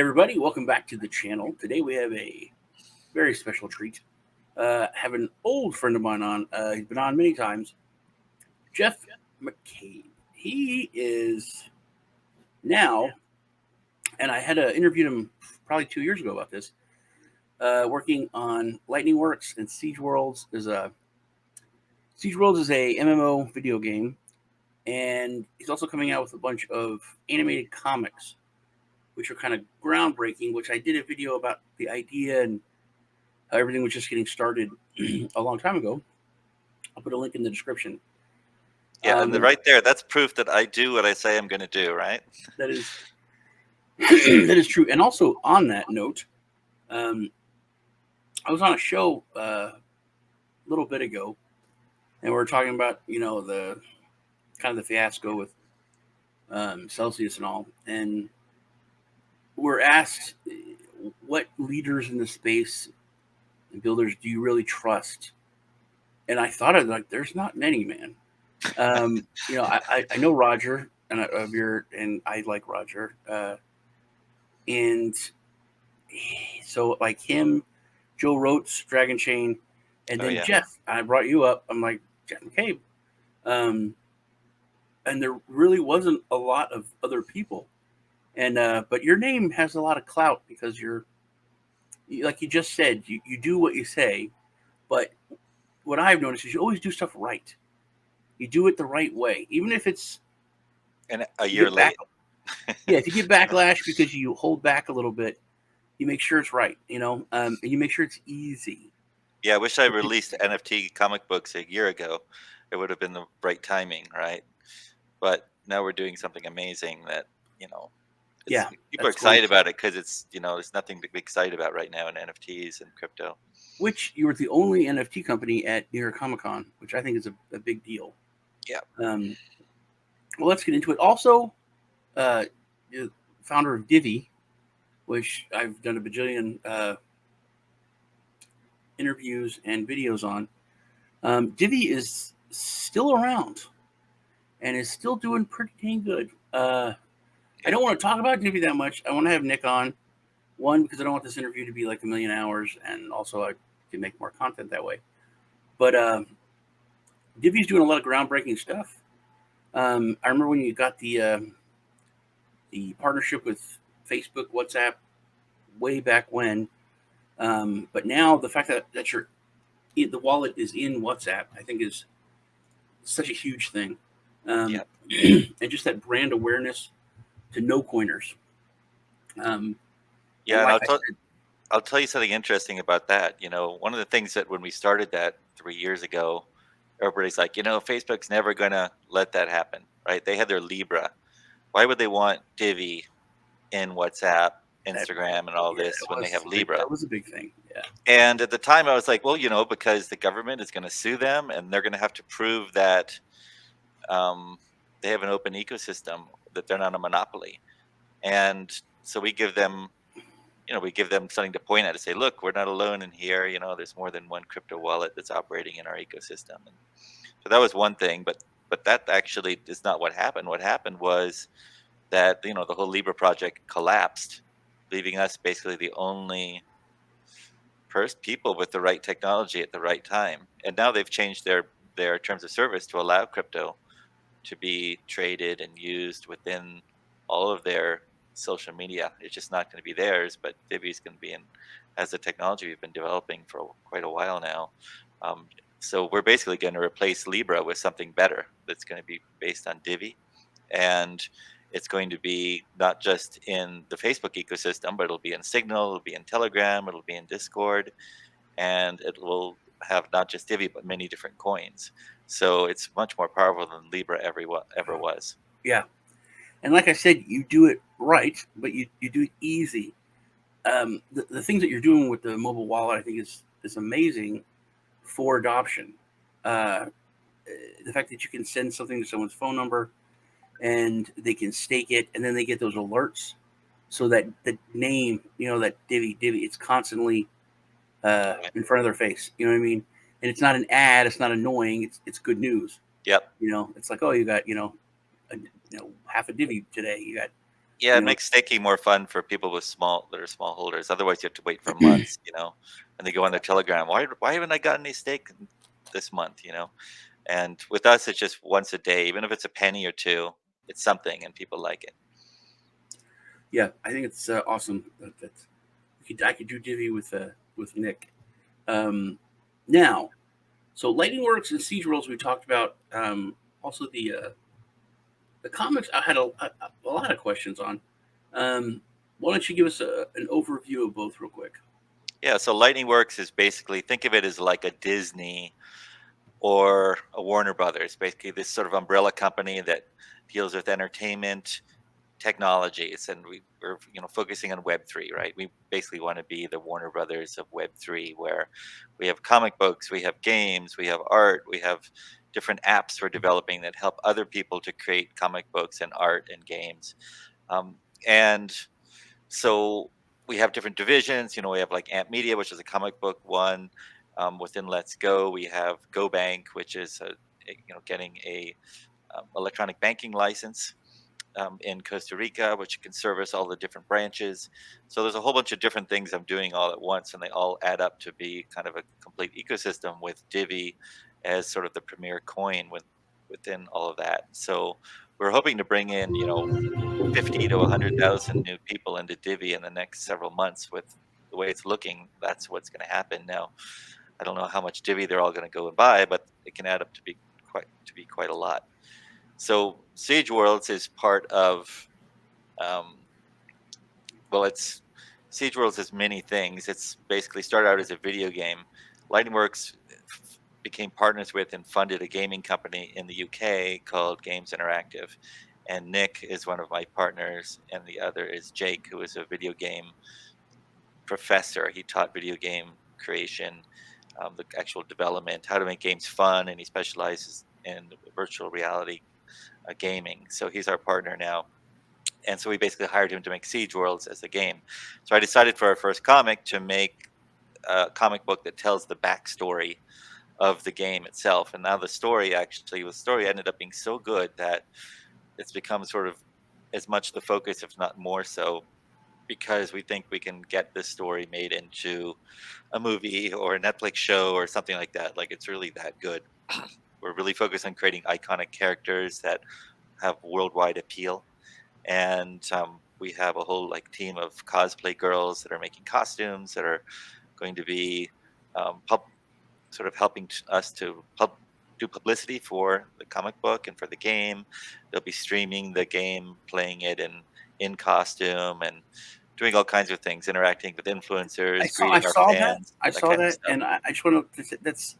everybody, welcome back to the channel. Today we have a very special treat. Have an old friend of mine on. He's been on many times. Geoff McCabe. He is now, and I had interviewed him probably 2 years ago about this. Working on LightningWorks and Siege Worlds is a MMO video game, and he's also coming out with a bunch of animated comics, which are kind of groundbreaking, which I did a video about the idea and how everything was just getting started a long time ago. I'll put a link in the description. Yeah, and right there, that's proof that I do what I say I'm going to do, right? That is that is true. And also on that note, I was on a show a little bit ago, and we were talking about, the kind of the fiasco with Celsius and all, and we're asked what leaders in the space and builders do you really trust? And I thought there's not many, man. I know Roger and I like Roger, and so like him, Joe Rotes, Dragon Chain, and then Geoff. I brought you up. I'm like Geoff McCabe, and there really wasn't a lot of other people, and but your name has a lot of clout because you're, like you just said, you do what you say, but what I've noticed is you always do stuff right. You do it the right way, even if it's a year late. Yeah, if you get backlash because you hold back a little bit, you make sure it's right, and you make sure it's easy. Yeah, I wish I released NFT comic books a year ago. It would have been the right timing, right? But now we're doing something amazing that, people are excited about it because it's, there's nothing to be excited about right now in NFTs and crypto. Which you were the only NFT company at New York Comic Con, which I think is a big deal. Yeah. Well, let's get into it. Also, the founder of Divi, which I've done a bajillion interviews and videos on. Divi is still around and is still doing pretty dang good. I don't want to talk about Divi that much. I want to have Nick on. One, because I don't want this interview to be like 1,000,000 hours, and also I can make more content that way. But Divi's doing a lot of groundbreaking stuff. I remember when you got the partnership with Facebook, WhatsApp, way back when. But now the fact that the wallet is in WhatsApp, I think is such a huge thing. And just that brand awareness to no coiners. And I'll tell you something interesting about that. One of the things that when we started that 3 years ago, everybody's like, Facebook's never going to let that happen, right? They had their Libra. Why would they want Divi in WhatsApp, Instagram, and all this when they have Libra? That was a big thing, yeah. And at the time, I was like, well, because the government is going to sue them, and they're going to have to prove that they have an open ecosystem, that they're not a monopoly. And so we give them something to point at to say, look, we're not alone in here. There's more than one crypto wallet that's operating in our ecosystem. And so that was one thing, but that actually is not what happened. What happened was that, the whole Libra project collapsed, leaving us basically the only first people with the right technology at the right time. And now they've changed their terms of service to allow crypto to be traded and used within all of their social media. It's just not going to be theirs, but Divi's going to be as the technology we've been developing for quite a while now. So we're basically going to replace Libra with something better that's going to be based on Divi, and it's going to be not just in the Facebook ecosystem, but it'll be in Signal, it'll be in Telegram, it'll be in Discord, and it will have not just Divi, but many different coins. So it's much more powerful than Libra ever was. Yeah. And like I said, you do it right, but you do it easy. The things that you're doing with the mobile wallet, I think, is amazing for adoption. The fact that you can send something to someone's phone number and they can stake it, and then they get those alerts, so that the name, that Divi, it's constantly in front of their face. You know what I mean? And it's not an ad. It's not annoying. It's good news. Yep. It's like, oh, you got half a Divi today. You got Yeah, You it know, makes staking more fun for people with small holders. Otherwise, you have to wait for months, and they go on their Telegram. Why haven't I gotten any stake this month? And with us, it's just once a day, even if it's a penny or two, it's something, and people like it. yeah, I think it's awesome that I could do Divi with Nick. Now, so LightningWorks and Siege Worlds we talked about. Also the comics I had a lot of questions on. Why don't you give us an overview of both real quick? Yeah, so LightningWorks is basically, think of it as like a Disney or a Warner Brothers, basically this sort of umbrella company that deals with entertainment technologies, and we're focusing on Web3, right? We basically want to be the Warner Brothers of Web3, where we have comic books, we have games, we have art, we have different apps we're developing that help other people to create comic books and art and games. And so we have different divisions. We have like Amp Media, which is a comic book one. Within Let's Go, we have Go Bank, which is getting a electronic banking license in Costa Rica, which can service all the different branches. So there's a whole bunch of different things I'm doing all at once, and they all add up to be kind of a complete ecosystem with Divi as sort of the premier coin within all of that. So we're hoping to bring in, 50 to 100,000 new people into Divi in the next several months. With the way it's looking, that's what's going to happen. Now, I don't know how much Divi they're all going to go and buy, but it can add up to be quite a lot. So Siege Worlds is part of, um, well, it's Siege Worlds is many things. It's basically started out as a video game. LightningWorks became partners with and funded a gaming company in the UK called Games Interactive. And Nick is one of my partners, and the other is Jake, who is a video game professor. He taught video game creation, the actual development, how to make games fun, and he specializes in virtual reality gaming. So he's our partner now. And so we basically hired him to make Siege Worlds as a game. So I decided for our first comic to make a comic book that tells the backstory of the game itself. And now the story ended up being so good that it's become sort of as much the focus, if not more so, because we think we can get this story made into a movie or a Netflix show or something like that. Like, it's really that good. We're really focused on creating iconic characters that have worldwide appeal. And we have a whole like team of cosplay girls that are making costumes that are going to be sort of helping us to do publicity for the comic book and for the game. They'll be streaming the game, playing it in costume, and doing all kinds of things, interacting with influencers, I greeting our saw that. fans, I that saw kind of that, stuff. and I just want to. That's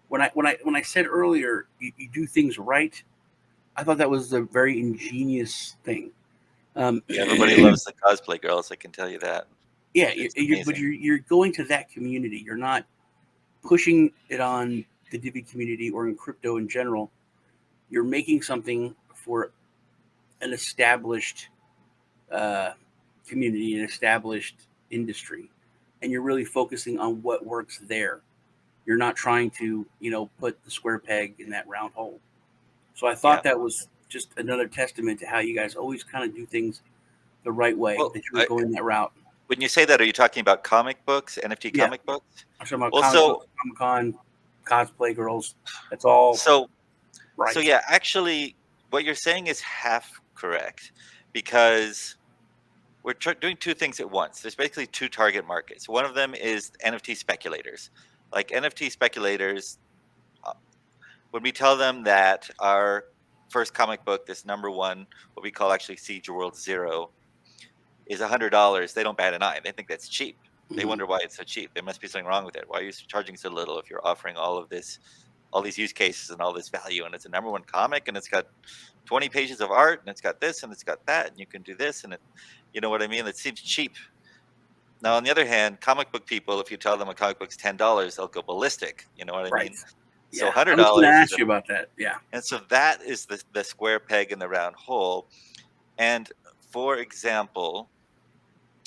when I said earlier you do things right. I thought that was a very ingenious thing. Yeah, everybody loves the cosplay girls. I can tell you that. Yeah, It's but amazing. you're going to that community. You're not pushing it on the Divi community or in crypto in general. You're making something for an established uh, community, an established industry, and you're really focusing on what works there. You're not trying to, put the square peg in that round hole. So I thought Yeah. that was just another testament to how you guys always kind of do things the right way. Well, That you were going that route. when you say that, are you talking about comic books, NFT Yeah, comic books? I'm talking about Well, comic so books, Comic Con, cosplay girls. That's all so so right. yeah, actually, what you're saying is half correct, because we're doing two things at once. There's basically two target markets. One of them is NFT speculators. Like NFT speculators, uh, when we tell them that our first comic book, this number one, what we call actually Siege World Zero, is $100, they don't bat an eye. They think that's cheap. They Mhm. wonder why it's so cheap. There must be something wrong with it. Why are you charging so little if you're offering all of this, all these use cases and all this value? And it's a number one comic, and it's got 20 pages of art, and it's got this, and it's got that, and you can do this, and it, you know what I mean? It seems cheap. Now, on the other hand, comic book people, if you tell them a comic book's $10, they'll go ballistic. You know what I Right. mean? So Yeah, I was going to $100 is ask you about that. Yeah. and so that is the square peg in the round hole. And for example,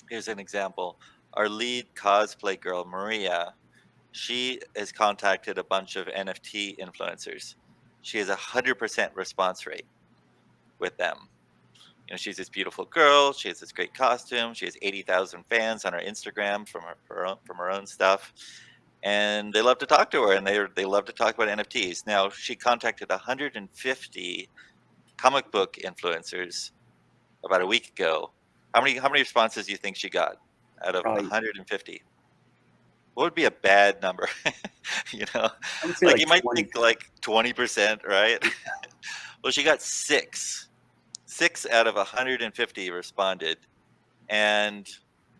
here's an example. Our lead cosplay girl, Maria, she has contacted a bunch of NFT influencers. She has 100% response rate with them. You know, she's this beautiful girl. She has this great costume. She has 80,000 fans on her Instagram from her own stuff, and they love to talk to her, and they love to talk about NFTs. Now, she contacted 150 comic book influencers about a week ago. How many responses do you think she got out of Probably, 150? What would be a bad number? You know, I would say like like you might 20. think like 20%, right? Well, she got six. Six out of 150 responded, and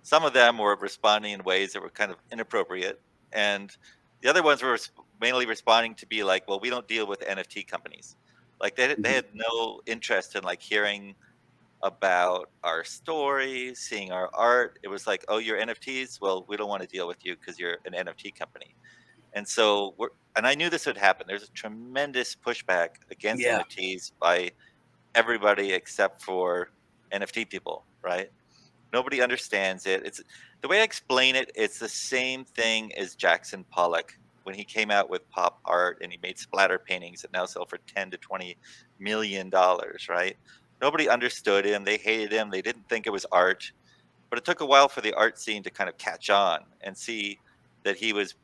some of them were responding in ways that were kind of inappropriate, and the other ones were mainly responding to be like, well, we don't deal with NFT companies. Like they Mhm. had no interest in like hearing about our story, seeing our art. It was like, oh, you're NFTs, well, we don't want to deal with you because you're an NFT company. And so and I knew this would happen. There's a tremendous pushback against Yeah, NFTs by everybody except for NFT people, right? Nobody understands it. It's the way I explain it, it's the same thing as Jackson Pollock when he came out with pop art and he made splatter paintings that now sell for 10 to 20 million dollars, right? Nobody understood him. They hated him. They didn't think it was art. But it took a while for the art scene to kind of catch on and see that he was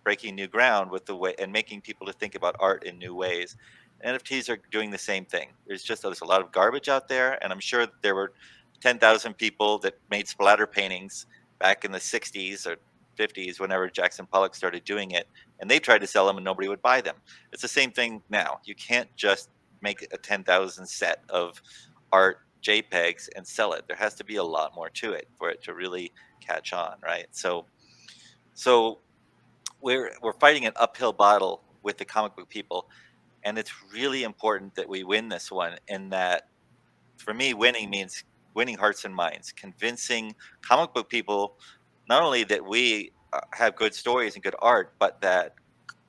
breaking new ground with the way and making people to think about art in new ways. NFTs are doing the same thing. There's a lot of garbage out there, and I'm sure that there were 10,000 people that made splatter paintings back in the 60s or 50s whenever Jackson Pollock started doing it, and they tried to sell them and nobody would buy them. It's the same thing now. You can't just make a 10,000 set of art JPEGs and sell it. There has to be a lot more to it for it to really catch on, right? So we're fighting an uphill battle with the comic book people, and it's really important that we win this one. In that, for me, winning means winning hearts and minds, convincing comic book people not only that we have good stories and good art, but that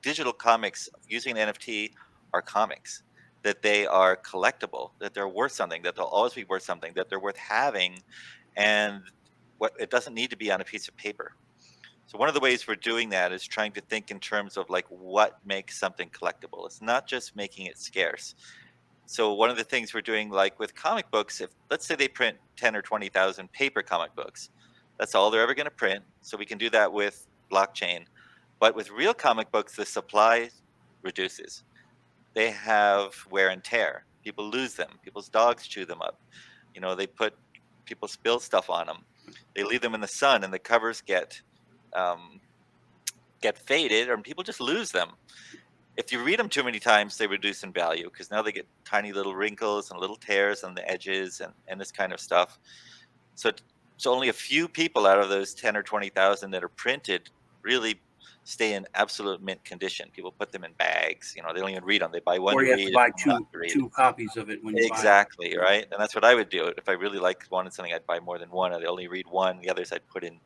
digital comics using an NFT are comics, that they are collectible, that they're worth something, that they'll always be worth something, that they're worth having, and what it doesn't need to be on a piece of paper. So one of the ways we're doing that is trying to think in terms of like what makes something collectible. It's not just making it scarce. So one of the things we're doing, like with comic books, if let's say they print 10 or 20,000 paper comic books, that's all they're ever going to print. So we can do that with blockchain. But with real comic books, the supply reduces. They have wear and tear. People lose them. People's dogs chew them up. You know, people spill stuff on them. They leave them in the sun, and the covers um, get faded, or people just lose them. If you read them too many times, they reduce in value because now they get tiny little wrinkles and little tears on the edges and this kind of stuff. So, so only a few people out of those 10 or 20,000 that are printed really stay in absolute mint condition. People put them in bags. You know, they don't even read them. They buy one or to you have to read buy and not two to read. two copies of it when you buy it. Exactly, right? And that's what I would do. If I really wanted something, I'd buy more than one. I'd only read one. The others I'd put in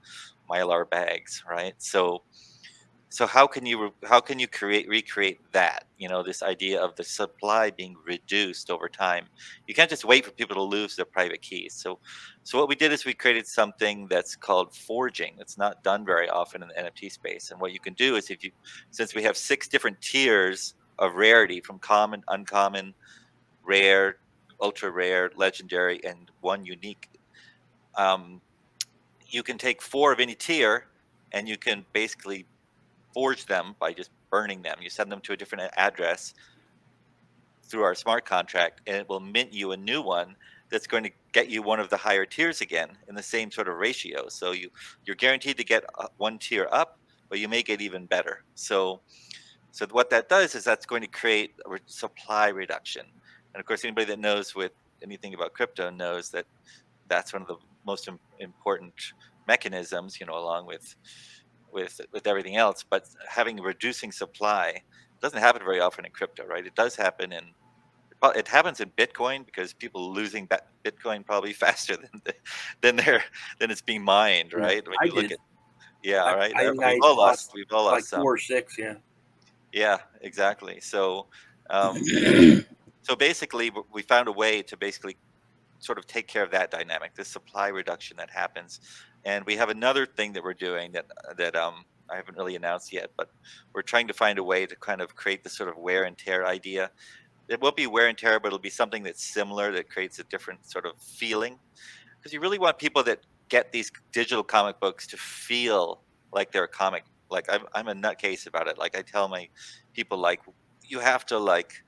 Mylar bags, right? So how can you recreate that? You know, this idea of the supply being reduced over time. You can't just wait for people to lose their private keys. So what we did is we created something that's called forging. It's not done very often in the NFT space. And what you can do is since we have 6 different tiers of rarity from common, uncommon, rare, ultra rare, legendary, and one unique, um, you can take 4 of any tier and you can basically forge them by just burning them. You send them to a different address through our smart contract, and it will mint you a new one that's going to get you one of the higher tiers again in the same sort of ratio. So you're guaranteed to get one tier up, but you may get even better. So what that does is that's going to create a supply reduction. And of course, anybody that knows with anything about crypto knows that that's one of the most important mechanisms, you know, along with everything else. But having reducing supply doesn't happen very often in crypto, right? It does happen it happens in Bitcoin because people losing that Bitcoin probably faster than they're than it's being mined, Yeah, right? When I you look did. at, yeah, right. I think We've I all lost lost we've all like lost some. 4 or 6. Yeah. Yeah, exactly. Um, so basically, we found a way to basically sort of take care of that dynamic, the supply reduction that happens. And we have another thing that we're doing that I haven't really announced yet, but we're trying to find a way to kind of create this sort of wear and tear idea. it won't be wear and tear, but it'll be something that's similar that creates a different sort of feeling, because you really want people that get these digital comic books to feel like they're a comic. Like I'm a nutcase about it. Like I tell my people, like, you have to, like,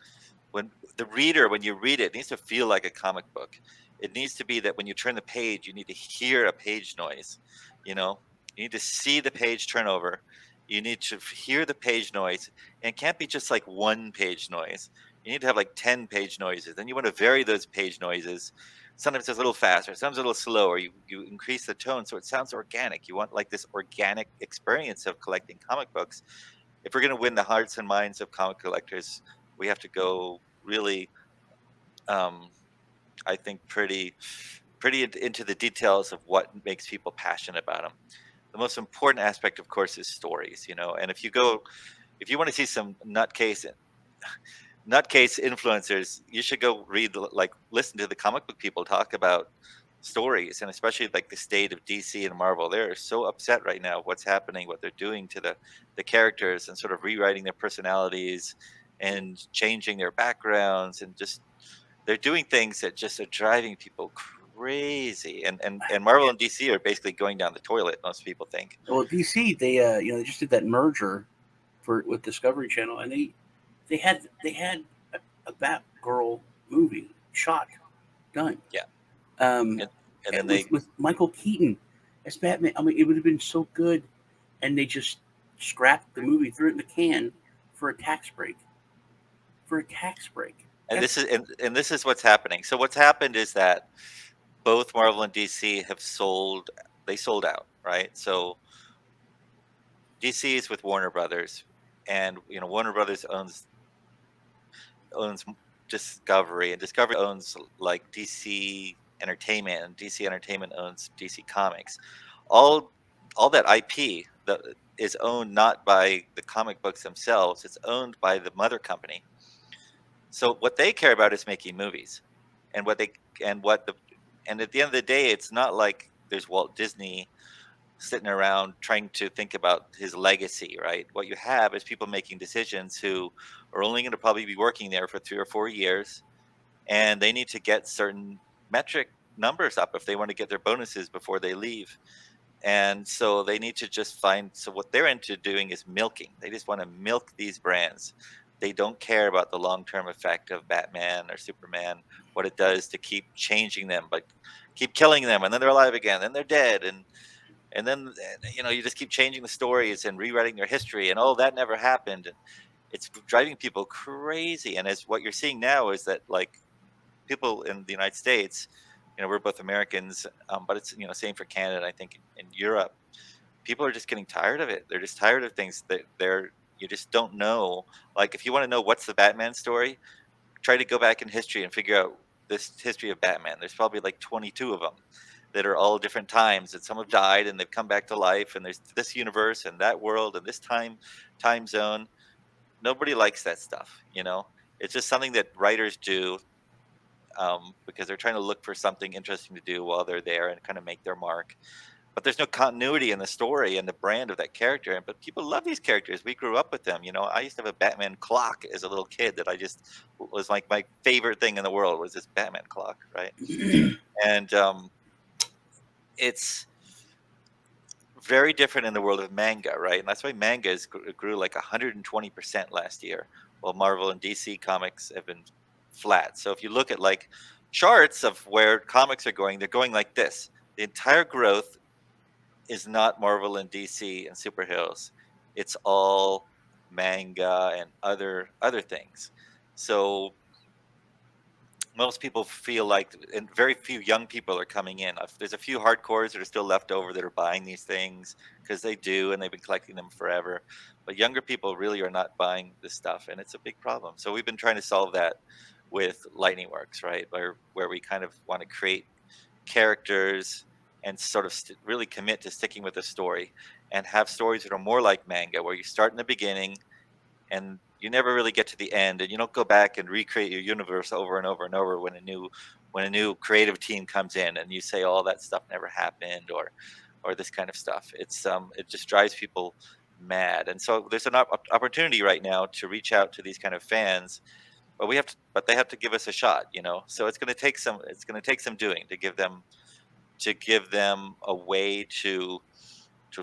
when the reader, when you read it, it needs to feel like a comic book. It needs to be that when you turn the page, you need to hear a page noise. You know, you need to see the page turn over. You need to hear the page noise, and it can't be just like one page noise. You need to have like 10 page noises. Then you want to vary those page noises. Sometimes it's a little faster, sometimes a little slower. You increase the tone so it sounds organic. You want like this organic experience of collecting comic books. If we're going to win the hearts and minds of comic collectors, we have to go really, um, I think, pretty into the details of what makes people passionate about them. The most important aspect, of course, is stories. And if you want to see some nutcase influencers, you should go read, like, listen to the comic book people talk about stories, and especially like the state of DC and Marvel. They're so upset right now what's happening, what they're doing to the characters, and sort of rewriting their personalities and changing their backgrounds, and just they're doing things that just are driving people crazy. And Marvel Yeah. and DC are basically going down the toilet, most people think. Well, DC, they just did that merger with Discovery Channel, and they had a Batgirl movie shot, done. Yeah. Um, And then with Michael Keaton as Batman. I mean, it would have been so good, and they just scrapped the movie, threw it in the can for a tax break. For a tax break. and That's this is and this is what's happening. So what's happened is that both Marvel and DC have sold out, right? So DC is with Warner Brothers, and Warner Brothers owns Discovery, and Discovery owns like DC Entertainment, and DC Entertainment owns DC Comics. All that IP that is owned not by the comic books themselves; it's owned by the mother company. So what they care about is making movies, and what they and what the and at the end of the day, it's not like there's Walt Disney sitting around trying to think about his legacy, right? What you have is people making decisions who are only going to probably be working there for 3 or 4 years, and they need to get certain metric numbers up if they want to get their bonuses before they leave. And so they need to just so what they're into doing is milking. They just want to milk these brands. They don't care about the long-term effect of Batman or Superman, what it does to keep changing them, but keep killing them, and then they're alive again, then they're dead, and then you just keep changing the stories and rewriting their history, and oh, that never happened. And it's driving people crazy. And as what you're seeing now is that, like, people in the United States, we're both Americans, but it's same for Canada. I think in Europe, people are just getting tired of it. They're just tired of things that you just don't know. Like, if you want to know what's the Batman story, try to go back in history and figure out this history of Batman. There's probably like 22 of them that are all different times, and some have died and they've come back to life, and there's this universe and that world and this time zone. Nobody likes that stuff. It's just something that writers do, because they're trying to look for something interesting to do while they're there and kind of make their mark. But there's no continuity in the story and the brand of that character. But people love these characters. We grew up with them. I used to have a Batman clock as a little kid that I just was like my favorite thing in the world was this Batman clock, right? And it's very different in the world of manga, right? And that's why manga grew like 120% last year, while Marvel and DC comics have been flat. So if you look at like charts of where comics are going, they're going like this. The entire growth is not Marvel and DC and superheroes. It's all manga and other things. So most people feel like, and very few young people are coming in. There's a few hardcores that are still left over that are buying these things because they do, and they've been collecting them forever. But younger people really are not buying this stuff, and it's a big problem. So we've been trying to solve that with LightningWorks, right? Where we kind of want to create characters and sort of really commit to sticking with the story, and have stories that are more like manga, where you start in the beginning and you never really get to the end, and you don't go back and recreate your universe over and over and over when a new creative team comes in and you say all that stuff never happened, or this kind of stuff. It just drives people mad. And so there's an opportunity right now to reach out to these kind of fans but they have to give us a shot, so it's going to take some doing to give them a way to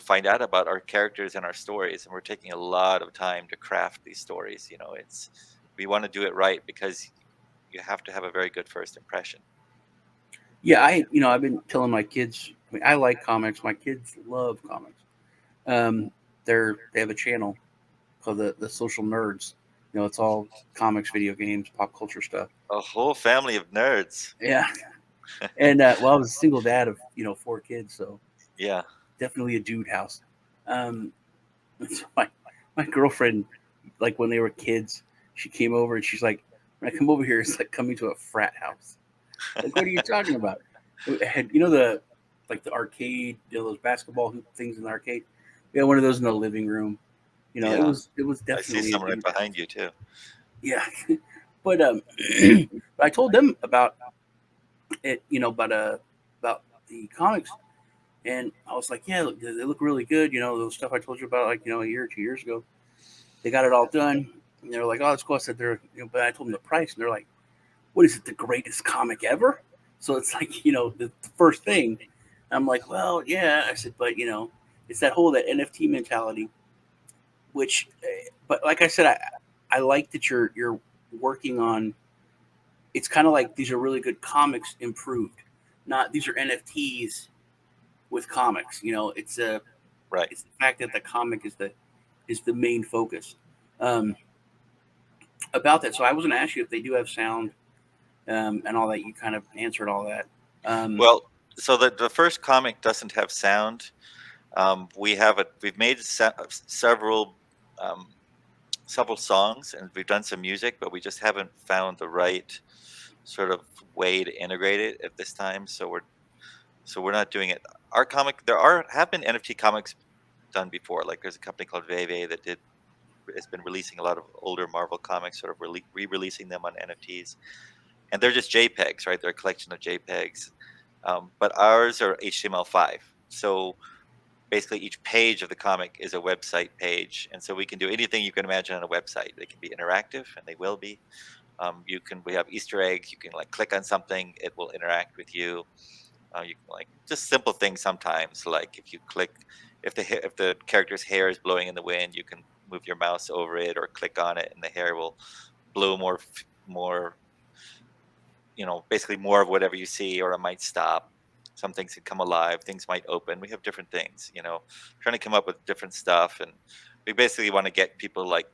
find out about our characters and our stories. And we're taking a lot of time to craft these stories. We want to do it right, because you have to have a very good first impression. Yeah, I've been telling my kids. I mean, I like comics. My kids love comics. Um, they have a channel called the Social Nerds. It's all comics, video games, pop culture stuff. A whole family of nerds. Yeah, and well, I was a single dad of 4 kids, so Yeah. definitely a dude house. Um, so my girlfriend, like when they were kids, she came over and she's like, "When I come over here, it's like coming to a frat house." Like, what are you talking about? It had the like the arcade, those basketball hoop things in the arcade. We had one of those in the living room. It Yeah. was I see definitely a some right dude behind house. you too. Yeah, but but I told them about it, about the comics, and I was like, yeah, they look really good. Those stuff I told you about, like a year or 2 years ago. They got it all done, and they were like, oh, that's cool. I said they're, but I told them the price, and they're like, what is it, the greatest comic ever? So it's like, the first thing. I'm like, well, yeah. I said, but it's that NFT mentality, which, but like I said, I like that you're working on. It's kind of like these are really good comics improved, not these are NFTs with comics. Right. It's the fact that the comic is the main focus about that. So I was going to ask you if they do have sound and all that. You kind of answered all that. Um, Well, so the first comic doesn't have sound. We've made um, several songs, and we've done some music, but we just haven't found the right sort of way to integrate it at this time. So we're not doing it. Our comic have been NFT comics done before. Like there's a company called Veve that has been releasing a lot of older Marvel comics, sort of re-releasing them on NFTs, and they're just JPEGs, right? They're a collection of JPEGs. But ours are HTML5. So basically each page of the comic is a website page, and so we can do anything you can imagine on a website. They can be interactive, and they will be. We have Easter eggs. You can like click on something, it will interact with you. You can like just simple things sometimes, like if you click, if the character's hair is blowing in the wind, you can move your mouse over it or click on it, and the hair will blow more, basically more of whatever you see, or it might stop. Some things can come alive, things might open. We have different things, trying to come up with different stuff, and we basically want to get people like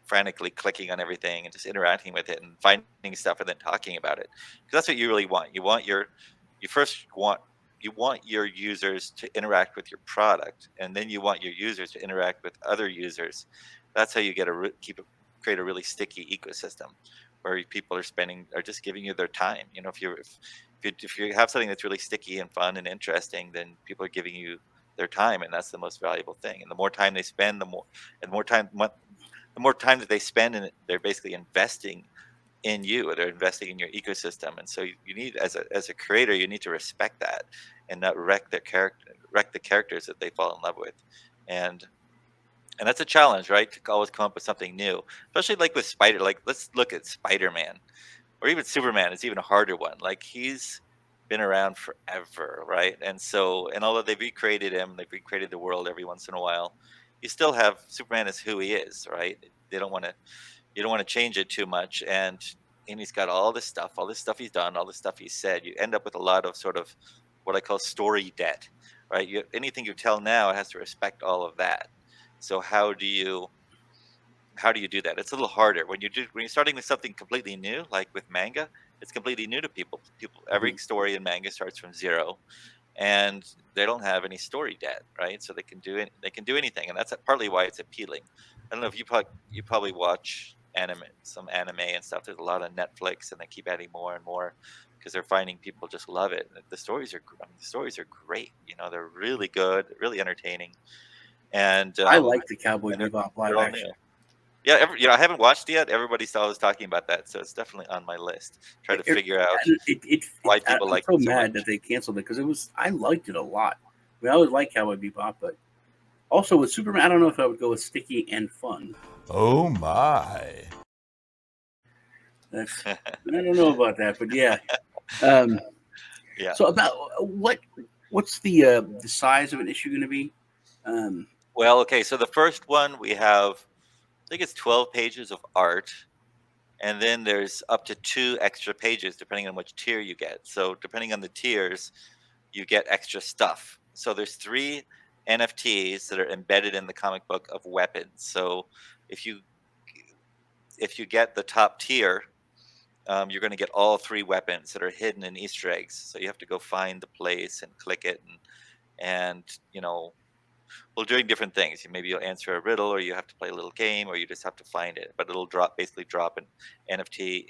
frantically clicking on everything and just interacting with it and finding stuff and then talking about it, because that's what you really want. You first want your users to interact with your product, and then you want your users to interact with other users. That's how you get create a really sticky ecosystem where people are just giving you their time. If you have something that's really sticky and fun and interesting, then people are giving you their time, and that's the most valuable thing. And the more time they spend, the more time that they spend in it, they're basically investing in you, or they're investing in your ecosystem. And so you need, as a creator, you need to respect that and not wreck the characters that they fall in love with. And that's a challenge, right? To always come up with something new, especially like with let's look at Spider-Man, or even Superman is even a harder one. Like he's been around forever, right? And although they've recreated the world every once in a while, you still have Superman is who he is, right? They don't want to You don't want to change it too much, and he's got all this stuff he's done, all this stuff he's said. You end up with a lot of sort of what I call story debt, right? Anything you tell now has to respect all of that. So how do you do that? It's a little harder when you're starting with something completely new, like with manga. It's completely new to people. Every mhm. story in manga starts from zero, and they don't have any story debt, right? So they can do anything, and that's partly why it's appealing. I don't know if you probably watch some anime and stuff. There's a lot on Netflix, and they keep adding more and more because they're finding people just love it. The stories are great. They're really good, really entertaining, and I like the Cowboy and they're Bebop live they're all action. new. Yeah, I haven't watched it yet. Everybody's always talking about that, so it's definitely on my list. Try to figure out why people I'm like so it so mad that much. they canceled it because I liked it a lot. I mean, I always liked Cowboy Bebop, but also with Superman, I don't know if I would go with sticky and fun. Oh my. That's I don't know about that, but yeah. Um, Yeah. so about what's the size of an issue going to be? Um, Well, okay. So the first one we have, I think it's 12 pages of art, and then there's up to 2 extra pages depending on which tier you get. So depending on the tiers, you get extra stuff. So there's 3 NFTs that are embedded in the comic book of weapons. So if you if you get the top tier, you're going to get all 3 weapons that are hidden in Easter eggs. So you have to go find the place and click it, and well, doing different things. Maybe you'll answer a riddle, or you have to play a little game, or you just have to find it. But it'll basically drop an NFT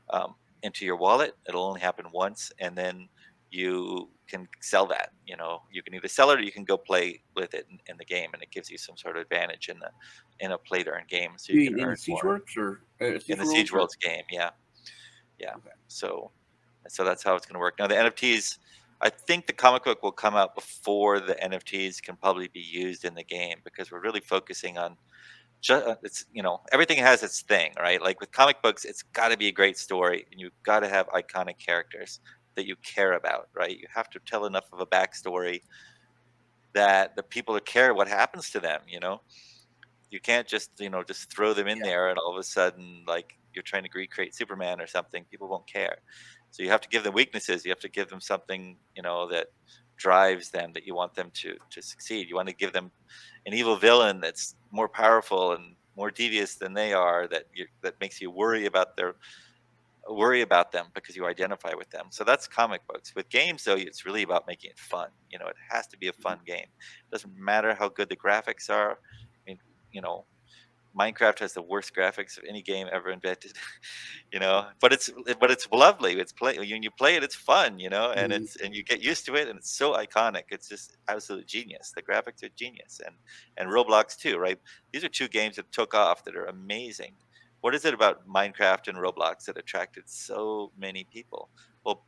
um, into your wallet. It'll only happen once, and then you can sell that. You can either sell it or you can go play with it in the game, and it gives you some sort of advantage in a play to earn game, so you can in earn the Siege more Works or in Siege the Siege Worlds or Worlds game. Yeah, yeah. okay. So that's how it's going to work. Now the NFTs, I think the comic book will come out before the NFTs can probably be used in the game, because we're really focusing on it's everything has its thing, right? Like with comic books, it's got to be a great story, and you've got to have iconic characters that you care about, right? You have to tell enough of a backstory that the people care what happens to them. You can't just throw them in Yeah. there and all of a sudden, like, you're trying to recreate Superman or something. People won't care. So you have to give them weaknesses. You have to give them something, that drives them, that you want them to succeed. You want to give them an evil villain that's more powerful and more devious than they are, that makes you worry about them because you identify with them. So that's comic books. With games, though, it's really about making it fun. It has to be a fun game. It doesn't matter how good the graphics are. I mean, you know, Minecraft has the worst graphics of any game ever invented. But it's lovely. When you play it, it's fun, and Mhm. and you get used to it, and it's so iconic. It's just absolute genius. The graphics are genius, and Roblox too, right? These are 2 games that took off that are amazing. What is it about Minecraft and Roblox that attracted so many people? Well,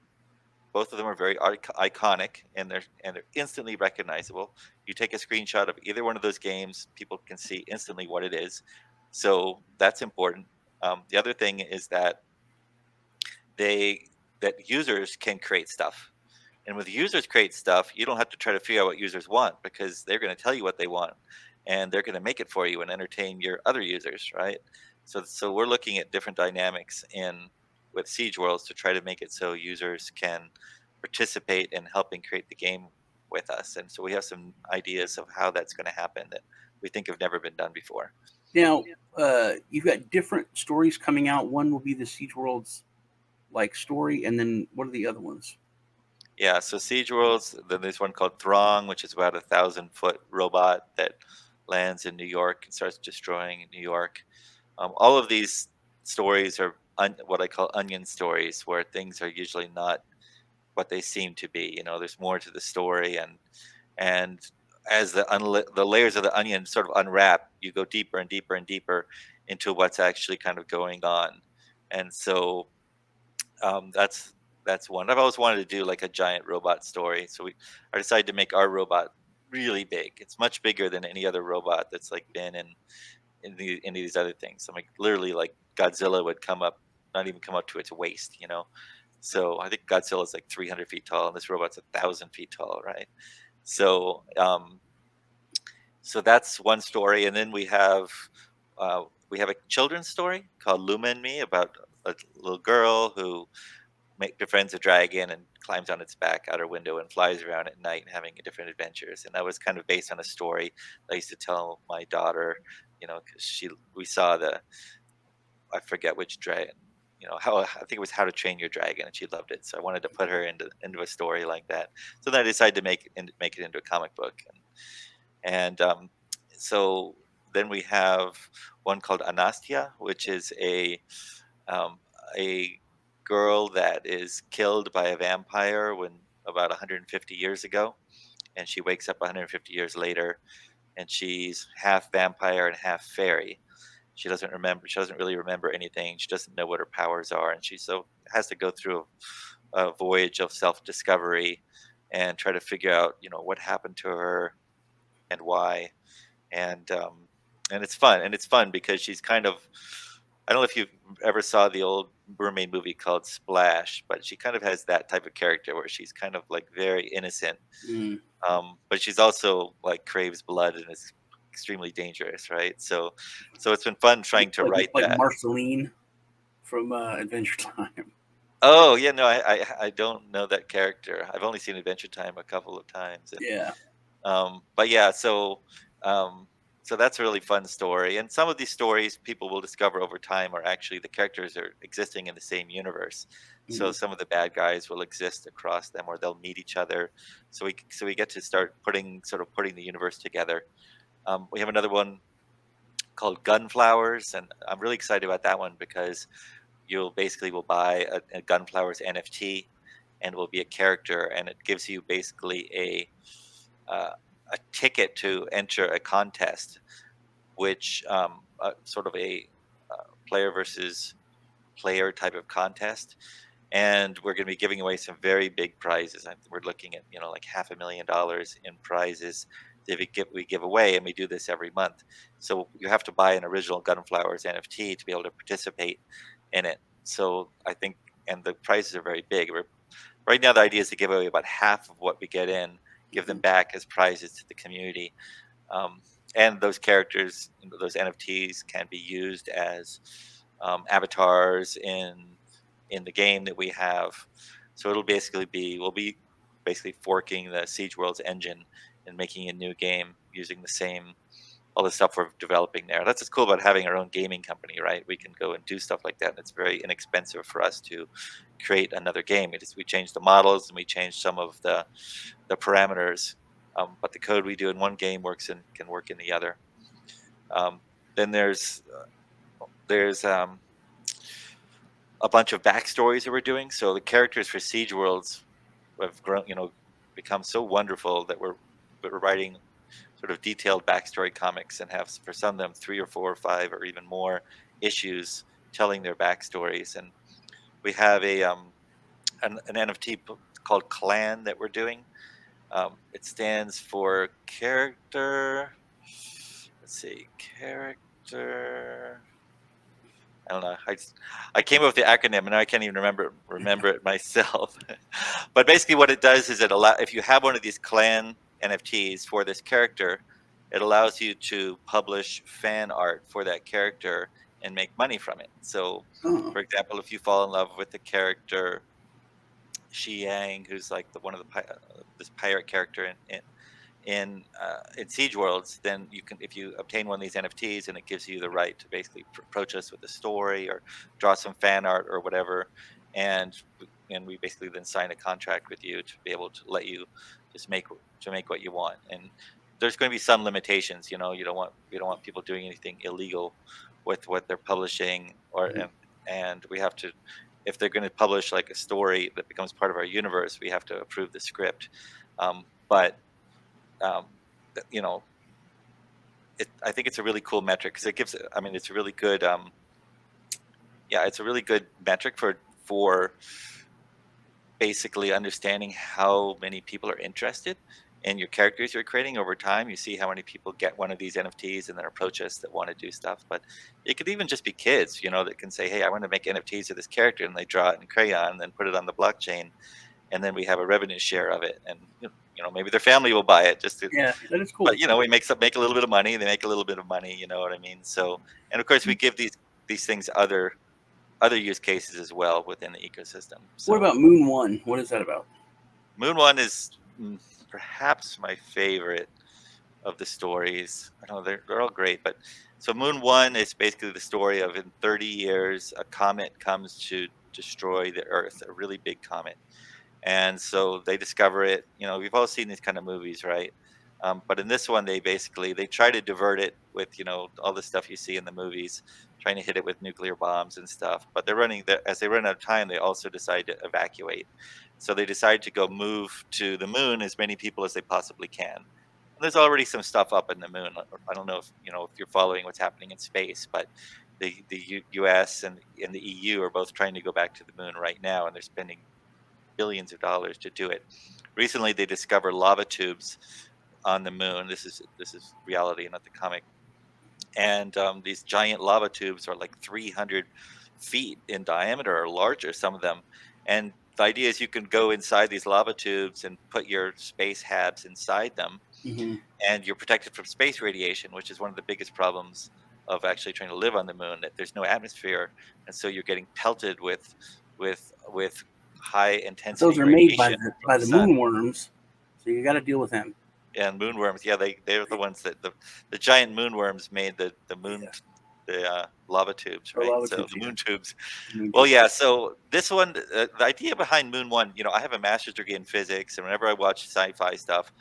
both of them are very iconic, and they're instantly recognizable. You take a screenshot of either one of those games, people can see instantly what it is. So that's important. The other thing is they that users can create stuff. And with users create stuff, you don't have to try to figure out what users want, because they're going to tell you what they want, and they're going to make it for you and entertain your other users, right? So we're looking at different dynamics in with Siege Worlds to try to make it so users can participate in helping create the game with us. And so we have some ideas of how that's going to happen that we think have never been done before. Now, you've got different stories coming out. One will be the Siege Worlds like story, and then what are the other ones? Yeah, so Siege Worlds, then there's one called Throng, which is about 1,000-foot robot that lands in New York and starts destroying New York. All of these stories are what I call onion stories, where things are usually not what they seem to be. There's more to the story, and as the layers of the onion sort of unwrap, you go deeper and deeper and deeper into what's actually kind of going on. And so that's one. I've always wanted to do like a giant robot story, so I decided to make our robot really big. It's much bigger than any other robot that's like been in these other things. I'm like, literally, like, Godzilla would not even come up to its waist. So I think Godzilla is like 300 feet tall, and this robot's 1,000 feet tall, right? So so that's one story, and then we have a children's story called Luma and Me, about a little girl who befriends a dragon and climbs on its back out her window and flies around at night and having different adventures. And that was kind of based on a story I used to tell my daughter, because we saw I forget which dragon, how I think it was How to Train Your Dragon, and she loved it. So I wanted to put her into a story like that. So then I decided to make it into a comic book, and so then we have one called Anastia, which is um, a girl that is killed by a vampire when about 150 years ago, and she wakes up 150 years later, and she's half vampire and half fairy. She doesn't remember. She doesn't really remember anything. She doesn't know what her powers are, and she so has to go through a voyage of self-discovery and try to figure out, what happened to her and why. And it's fun, because she's kind of I don't know if you ever saw the old mermaid movie called Splash, but she kind of has that type of character where she's kind of like very innocent, Mm. but she's also like craves blood and is extremely dangerous, right? So it's been fun trying to Like write that. Marceline from Adventure Time. Oh yeah, no, I don't know that character. I've only seen Adventure Time a couple of times, and Yeah. but yeah, um, so that's a really fun story. And some of these stories people will discover over time are actually the characters are existing in the same universe. So Mm. some of the bad guys will exist across them, or they'll meet each other. So we get to start putting the universe together. We have another one called Gunflowers, and I'm really excited about that one because you'll basically will buy a Gunflowers NFT, and will be a character, and it gives you basically uh, a ticket to enter a contest, which sort of a player versus player type of contest, and we're going to be giving away some very big prizes. We're looking at like $500,000 in prizes that we give away, and we do this every month. So you have to buy an original Gunflowers NFT to be able to participate in it. So I think, and the prizes are very big. Right now, the idea is to give away about half of what we get in, give them Mhm. back as prizes to the community. Um, and those characters, those NFTs, can be used as avatars in the game that we have. So we'll be basically forking the Siege World's engine and making a new game using the same all the stuff we're developing there. That's what's cool about having our own gaming company, right? We can go and do stuff like that, and it's very inexpensive for us to create another game. We change the models and we change some of the parameters, but the code we do in one game can work in the other. Then there's a bunch of backstories that we're doing. So the characters for Siege Worlds have grown, become so wonderful that we're writing sort of detailed backstory comics, and have for some of them 3 or 4 or 5 or even more issues telling their backstories. And we have an NFT called Clan that we're doing. It stands for character. Let's see, character. I don't know. I came up with the acronym and I can't even remember it myself. But basically, what it does is if you have one of these clan NFTs for this character, it allows you to publish fan art for that character and make money from it. So, Oh. for example, if you fall in love with the character Shi Yang, who's like one of this pirate character in Siege Worlds, then you can, if you obtain one of these NFTs, and it gives you the right to basically approach us with a story or draw some fan art or whatever, and we basically then sign a contract with you to be able to let you just make what you want. And there's going to be some limitations. You don't want people doing anything illegal with what they're publishing, Mhm. and we have to, if they're going to publish like a story that becomes part of our universe, we have to approve the script. But um, you know, I think it's a really cool metric because it gives. I mean, it's a really good. Yeah, it's a really good metric for basically understanding how many people are interested in your characters you're creating over time. You see how many people get one of these NFTs and then approach us that want to do stuff. But it could even just be kids, that can say, "Hey, I want to make NFTs of this character," and they draw it in crayon and then put it on the blockchain, and then we have a revenue share of it. And maybe their family will buy it just to. Yeah, that is But cool. we make a little bit of money. They make a little bit of money. You know what I mean? So, and of course, we give these things other use cases as well within the ecosystem. What So, about Moon One? What is that about? Moon One is perhaps my favorite of the stories. I know they're all great, but so Moon One is basically the story of, in 30 years, a comet comes to destroy the Earth, a really big comet. And so they discover it. We've all seen these kind of movies, right? But in this one, they try to divert it with all the stuff you see in the movies, trying to hit it with nuclear bombs and stuff. But as they run out of time, they also decide to evacuate. So they decide to go move to the moon as many people as they possibly can. And there's already some stuff up in the moon. I don't know if you're following what's happening in space, but the U.S. and the EU are both trying to go back to the moon right now, and they're spending billions of dollars to do it. Recently, they discovered lava tubes on the moon. This is reality, not the comic. and these giant lava tubes are like 300 feet in diameter or larger, some of them. And the idea is you can go inside these lava tubes and put your space habs inside them, Hmm. and you're protected from space radiation, which is one of the biggest problems of actually trying to live on the moon. That there's no atmosphere, and so you're getting pelted with high But those intensity are made radiation from by the the sun. moon worms, so you got to deal with them. And moonworms, yeah, they're the ones that the giant moonworms made the moon Yeah, the lava tubes, the right? lava So tubes. the Yeah, moon tubes. the moon Well, tubes. yeah. So this one, the idea behind Moon One, I have a master's degree in physics, and whenever I watch sci-fi stuff,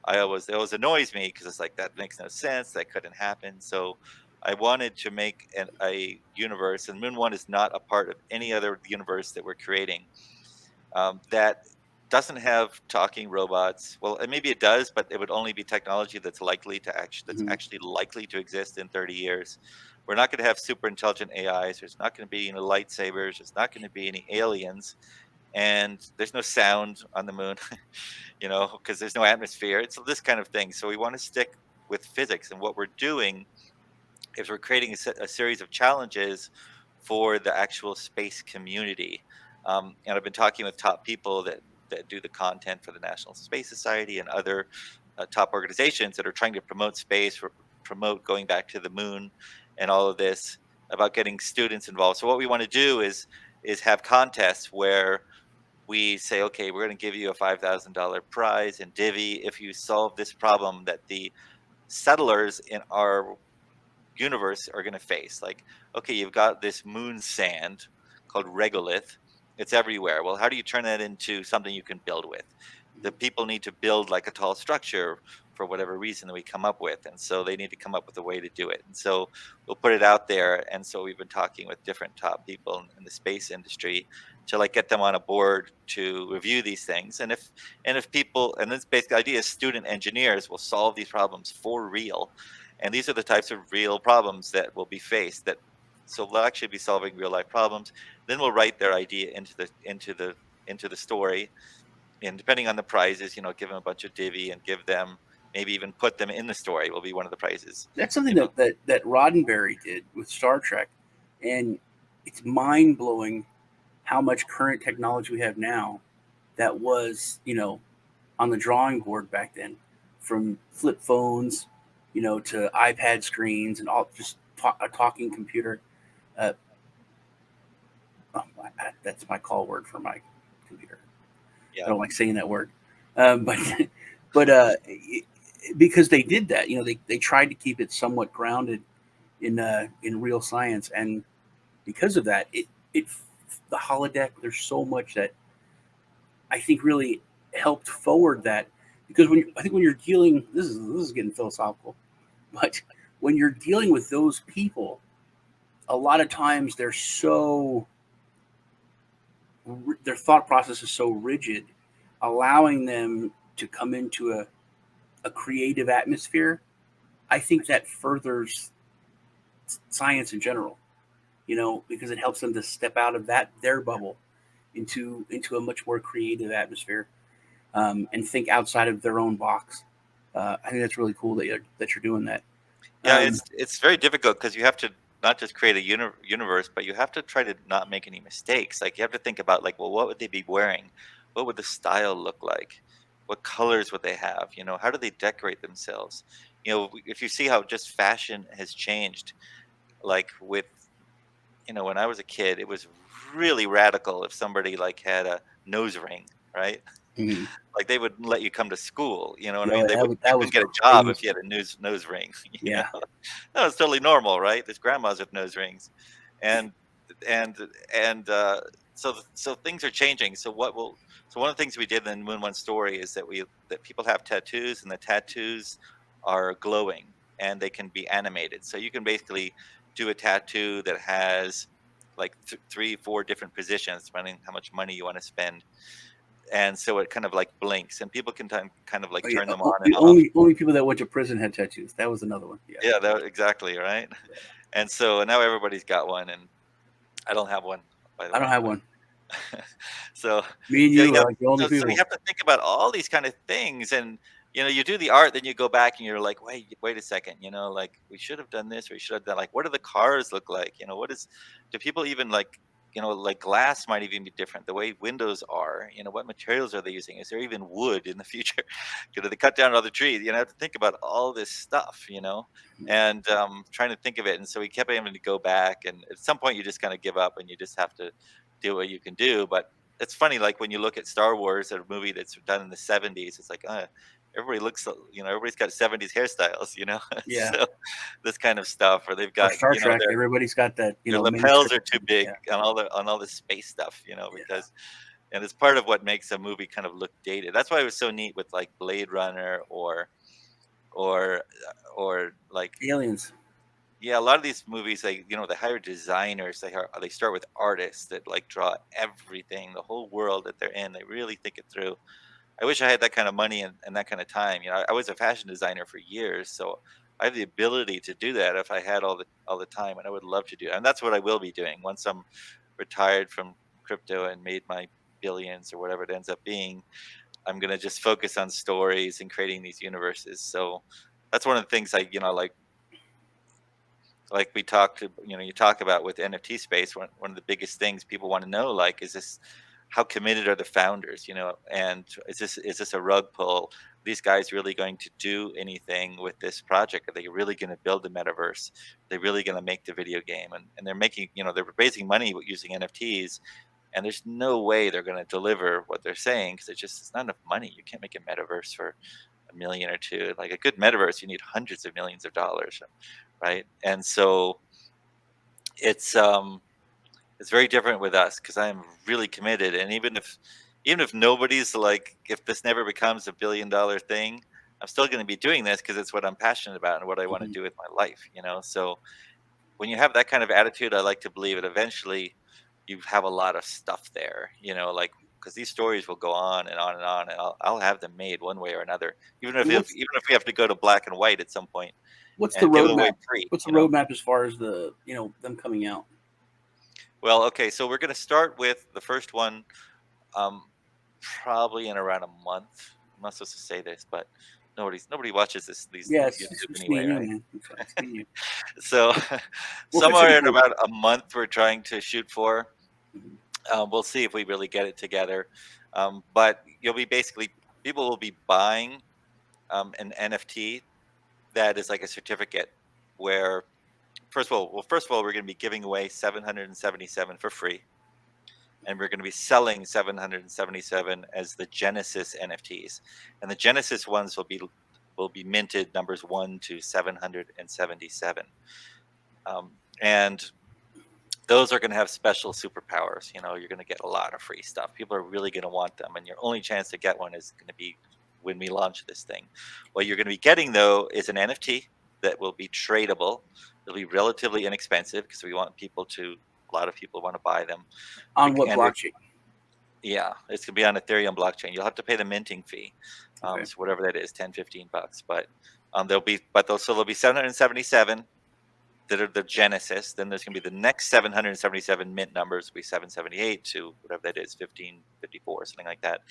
it always annoys me because it's like that makes no sense. That couldn't happen. So I wanted to make a universe, and Moon One is not a part of any other universe that we're creating, that doesn't have talking robots. Well, and maybe it does, but it would only be technology that's Hmm. actually likely to exist in 30 years. We're not going to have super intelligent AIs. There's not going to be any lightsabers. There's not going to be any aliens, and there's no sound on the moon, because there's no atmosphere. It's this kind of thing. So we want to stick with physics, and what we're doing is we're creating a series of challenges for the actual space community. And I've been talking with top people that do the content for the National Space Society and other top organizations that are trying to promote space, promote going back to the moon, and all of this about getting students involved. So what we want to do is have contests where we say, okay, we're going to give you a $5,000 prize in divvy if you solve this problem that the settlers in our universe are going to face. Like, okay, you've got this moon sand called regolith. It's everywhere. Well, how do you turn that into something you can build with? The people need to build like a tall structure for whatever reason that we come up with. And so they need to come up with a way to do it. And so we'll put it out there. And so we've been talking with different top people in the space industry to like get them on a board to review these things. And if people, and this basic idea is student engineers will solve these problems for real, and these are the types of real problems that will be faced, that so they'll actually be solving real life problems. Then we'll write their idea into the story, and depending on the prizes, give them a bunch of divvy and give them, maybe even put them in the story will be one of the prizes. That's something you know that Roddenberry did with Star Trek, and it's mind blowing how much current technology we have now that was on the drawing board back then, from flip phones, to iPad screens and all, just a talking computer. Uh, oh, that's my call word for my computer. I yeah, don't like saying that word, but but because they did that, they tried to keep it somewhat grounded in real science, and because of that, it the holodeck. There's so much that I think really helped forward that, because I think when you're dealing, this is getting philosophical, but when you're dealing with those people, a lot of times their thought process is so rigid, allowing them to come into a creative atmosphere. I think that furthers science in general, because it helps them to step out of their bubble into a much more creative atmosphere, and think outside of their own box. I think that's really cool that you're doing that. yeah. Um, It's very difficult because you have to not just create a universe, but you have to try to not make any mistakes. Like, you have to think about, like, well, what would they be wearing? What would the style look like? What colors would they have? How do they decorate themselves? If you see how just fashion has changed, like when I was a kid, it was really radical if somebody like had a nose ring, right? mhm. Like, they wouldn't let you come to school. You know what I You mean? know, You that was couldn't get a job if crazy. you had a nose ring. You Yeah. know, no, it's totally normal, right? There's grandmas with nose rings, and and and so things are changing. So one of the things we did in Moon One story is that people have tattoos, and the tattoos are glowing, and they can be animated. So you can basically do a tattoo that has like three, four different positions, depending how much money you want to spend, and so it kind of like blinks, and people can kind of like Oh, yeah. turn them on and The off. only people that went to prison had tattoos. That was another one. Yeah. Yeah, that exactly, right. And so now everybody's got one, and I don't have one, by the I don't way, have but one. so Me and so you you are have like the only so you people. have to think about all these kind of things, and you do the art, then you go back and you're like, wait a second, like we should have done this, or we should have done, like, what do the cars look like? Do people even like, like glass might even be different. The way windows are, what materials are they using? Is there even wood in the future? Do they cut down other trees? You have to think about all this stuff, and trying to think of it. And so we kept having to go back, and at some point you just kind of give up and you just have to do what you can do. But it's funny, like when you look at Star Wars, a movie that's done in the 70s, it's like, everybody looks, everybody's got 70s hairstyles, Yeah. so this kind of stuff, or they've Or got, Star Trek, everybody's got that, their mini lapels skirt. are too big Yeah. on all the space stuff, Yeah. because, and it's part of what makes a movie kind of look dated. That's why it was so neat with like Blade Runner or like, Aliens. yeah, a lot of these movies, they hire designers. They start with artists that like draw everything, the whole world that they're in. They really think it through. I wish I had that kind of money and that kind of time. I was a fashion designer for years, so I have the ability to do that if I had all the time, and I would love to do it. And that's what I will be doing once I'm retired from crypto and made my billions or whatever it ends up being. I'm gonna just focus on stories and creating these universes. So that's one of the things like we talked, you talk about with NFT space. One of the biggest things people want to know, like, is this, how committed are the founders, and is this a rug pull? Are these guys really going to do anything with this project? Are they really going to build the metaverse? Are they really going to make the video game? And they're making, they're raising money using NFTs, and there's no way they're going to deliver what they're saying, because it's not enough money. You can't make a metaverse for a million or two. Like a good metaverse, you need hundreds of millions of dollars, right? And so it's very different with us, because I'm really committed. And even if nobody's like, if this never becomes $1 billion thing, I'm still going to be doing this because it's what I'm passionate about and what I want to do with my life. So when you have that kind of attitude, I like to believe that eventually you have a lot of stuff there, like, because these stories will go on and on and on, and I'll have them made one way or another, even if we have to go to black and white at some point What's the and give them away roadmap? free. What's the roadmap as far as them coming out? Well, okay, so we're going to start with the first one, um, probably in around a month. I'm not supposed to say this, but nobody watches these Yeah, YouTube it's me anyway, and you, right? man. It's me and you. So We'll fix it somewhere in before. about a month, we're trying to shoot for. Mhm. We'll see if we really get it together. But you'll be basically, people will be buying an NFT that is like a certificate where, first of all, we're going to be giving away 777 for free, and we're going to be selling 777 as the Genesis NFTs, and the Genesis ones will be minted numbers 1 to 777, and those are going to have special superpowers. You're going to get a lot of free stuff. People are really going to want them, and your only chance to get one is going to be when we launch this thing. What you're going to be getting, though, is an NFT that will be tradable. It'll be relatively inexpensive because a lot of people want to buy them. On what And blockchain? yeah, it's going to be on Ethereum blockchain. You'll have to pay the minting fee, Okay. so whatever that is, $10-15. But there'll be 777 that are the Genesis. Then there's going to be the next 777 mint numbers, will be 778 to whatever that is, 1554, something like that,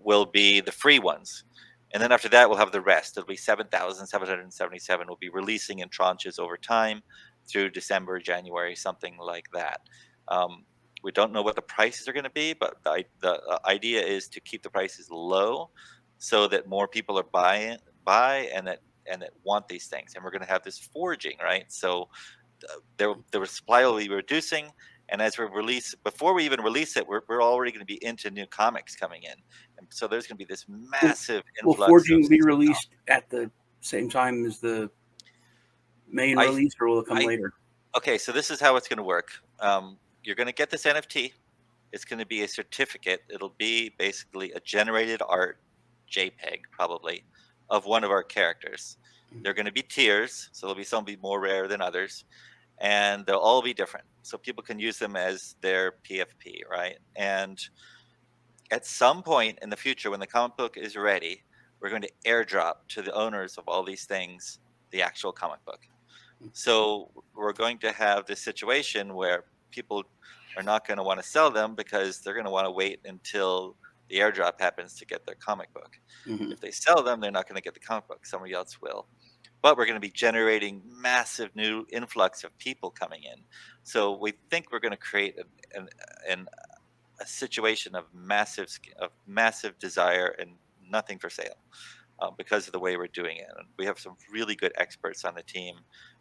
will be the free ones. And then after that, we'll have the rest. It'll be 7,777. We'll be releasing in tranches over time through December, January, something like that. We don't know what the prices are going to be, but the idea is to keep the prices low so that more people are buy and that want these things. And we're going to have this foraging, right? So the supply will be reducing, and as before we even release it, we're already going to be into new comics coming in, and so there's going to be this massive Will influx of forging be stuff. released at the same time as the main I release, or will it come I later? Okay, so this is how it's going to work. You're going to get this NFT. It's going to be a certificate. It'll be basically a generated art JPEG, probably, of one of our characters. They're going to be tiers, so there'll be some be more rare than others, and they'll all be different. So people can use them as their PFP, right? And at some point in the future, when the comic book is ready, we're going to airdrop to the owners of all these things the actual comic book. So we're going to have this situation where people are not going to want to sell them because they're going to want to wait until the airdrop happens to get their comic book. Hmm. If they sell them, they're not going to get the comic book. Somebody else will. But we're going to be generating massive new influx of people coming in. So we think we're going to create an a situation of massive desire and nothing for sale, because of the way we're doing it. And we have some really good experts on the team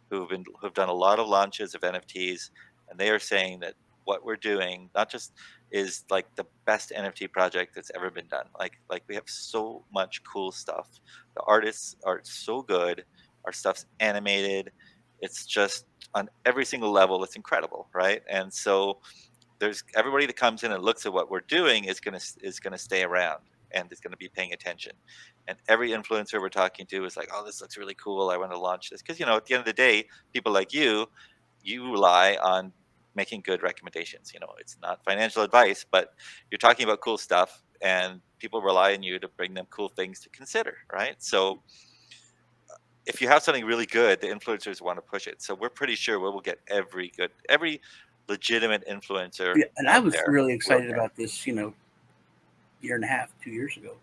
who've done a lot of launches of NFTs, and they are saying that what we're doing not just is like the best NFT project that's ever been done. Like we have so much cool stuff. The artists are so good. Our stuff's animated. It's just on every single level. It's incredible, right? And so there's everybody that comes in and looks at what we're doing is gonna stay around and is gonna be paying attention. And every influencer we're talking to is like, "Oh, this looks really cool. I want to launch this." Because at the end of the day, people like you rely on making good recommendations. It's not financial advice, but you're talking about cool stuff, and people rely on you to bring them cool things to consider, right? So if you have something really good, the influencers want to push it. So we're pretty sure we will get every legitimate influencer Yeah, and I out was there really will excited get. about this, year and a half, 2 years ago.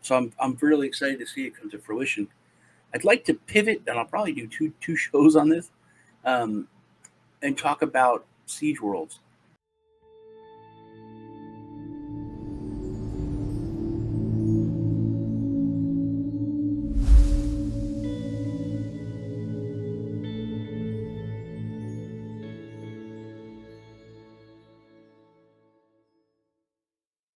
So I'm really excited to see it come to fruition. I'd like to pivot, and I'll probably do two shows on this, um, and talk about Siege Worlds.